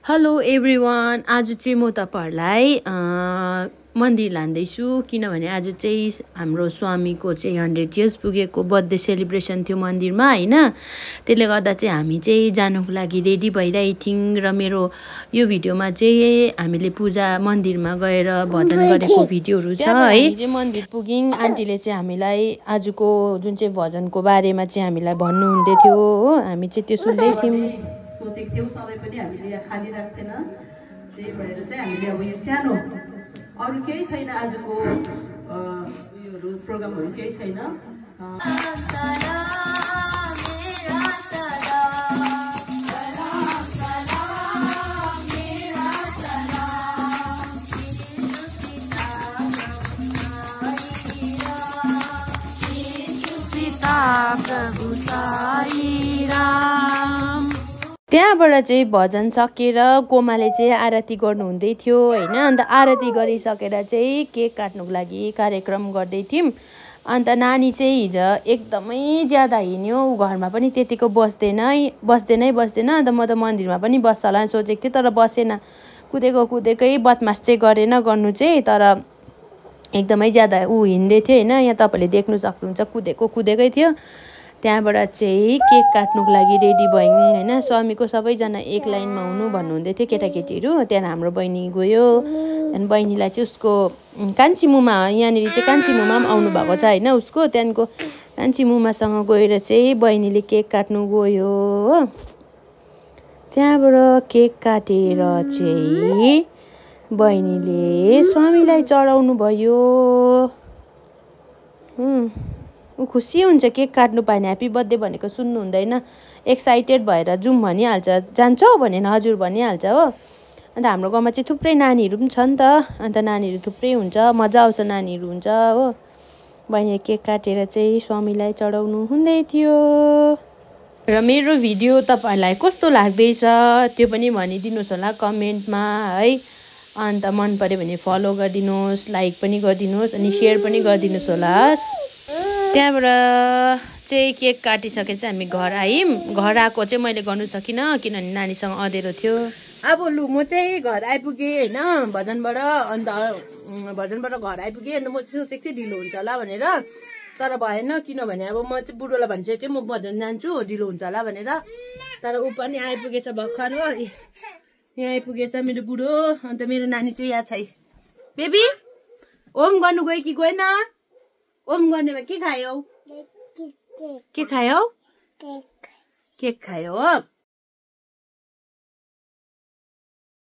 Hello everyone, आज चाहिँ म तपाईहरुलाई मन्दिर लान्दैछु किनभने आज चाहिँ हाम्रो स्वामीको चाहिँ 100 इयर्स पुगेको बर्थडे सेलिब्रेसन थियो मन्दिरमा हैन। त्यसले गर्दा चाहिँ हामी चाहिँ जानको लागि रेडी भइरहेथ्यौं र मेरो यो भिडियोमा चाहिँ हामीले पूजा मन्दिरमा गएर भजन गरेको भिडियोहरु छ है। हामी चाहिँ मन्दिर पुग्यौं। आन्टीले चाहिँ हामीलाई आजको जुन चाहिँ भजनको बारेमा चाहिँ हामीलाई भन्नु हुँदै थियो हो। हामी चाहिँ त्यो सुन्दै थियौं। सोचेको थियौं सबै पनि हामीले खाली राख्दैन, त्यही भएर चाहिँ हामीले अब यो सानो अरु केही छैन, आजको उयोहरु प्रोग्रामहरु केही छैन। त्यहाँबाट चाहिँ भजन सकेर गोमाले चाहिँ आरती गर्नु हुँदै थियो हैन। अन्त आरती गरिसकेर चाहिँ केक काट्नुको लागि कार्यक्रम गर्दै थियौं। अन्त नानी चाहिँ हिजो एकदमै ज्यादा हिँड्यो, उ घरमा पनि त्यतिको बस्दैन। अन्त म त मन्दिरमा पनि बस्छ होला सोचेको थिएँ, तर बसेन। कुदेकै बदमास चाहिँ गरेन गर्नु चाहिँ, तर एकदमै ज्यादा उ हिँड्दै थियो हैन। यहाँ तपाईले देख्नु सक्नुहुन्छ कुदेकै थियो। त्यहाँबाट चाहिँ केक काट्नुको लागि रेडी भयौं हैन। स्वामीको सबैजना एक लाइनमा हुनु भन्नुहुँदै थियो केटाकेटीहरु। त्यहाँ हाम्रो बहिनी गयो, अनि बहिनीलाई चाहिँ उसको कान्छी मुमा, यहाँनिर चाहिँ कान्छी मुमा पनि आउनु भएको छ हैन। उसको त्यहाँको कान्छी मुमासँग गएर चाहिँ बहिनीले केक काट्नु गयो हो। त्यहाँबाट केक काटेर चाहिँ बहिनीले स्वामीलाई चढाउनु भयो। उ खुसी हुन्छ केक काट्नु पाएन। ह्यापी बर्थडे भनेको सुन्नु हुँदैन, एक्साइटेड भएर जाउँ भनिहाल्छ। जान्छौ भनेन हजुर भनिहाल्छ हो। अन्त हाम्रो गाउँमा चाहिँ थुप्रै नानीहरु पनि छ नि त। अन्त नानीहरु थुप्रै हुन्छ, मजा आउँछ नानीहरु हुन्छ हो। बहिनीले केक काटेर चाहिँ स्वामीलाई चढाउनु हुँदै थियो। र मेरो भिडियो तपाईहरुलाई कस्तो लाग्दैछ त्यो पनि भनिदिनुस् होला कमेन्टमा है। अन्त मन पर्यो भने फलो गरिदिनुस्, लाइक पनि गरिदिनुस्, अनि शेयर पनि गरिदिनुस् होला। त्यहाँबाट चाहिँ केक काटिसकेपछि हामी घर आयौं। घर आएको चाहिँ मैले गर्नु सकिनँ किनभने नानीसँग अँधेरो थियो। अब लु म चाहिँ घर आइपुगेँ हैन भजनबाट। अन्त भजनबाट घर आइपुगेँ। अन्त म चाहिँ सोचेको थिएँ ढिलो हुन्छ होला भनेर, तर भएन। किनभने अब म चाहिँ बुढोलाई भनिसकेको थिएँ म भजन जान्छु, ढिलो हुन्छ होला भनेर। तर ऊ पनि आइपुगेछ भर्खर हो। यहाँ आइपुगेछ मेरो बुढो। अन्त मेरो नानी चाहिँ यहाँ छ। बेबी ओम गर्नु गयो कि गएन? ओम गर्नेमा के खायौ? के खायौ? केक खायो हो।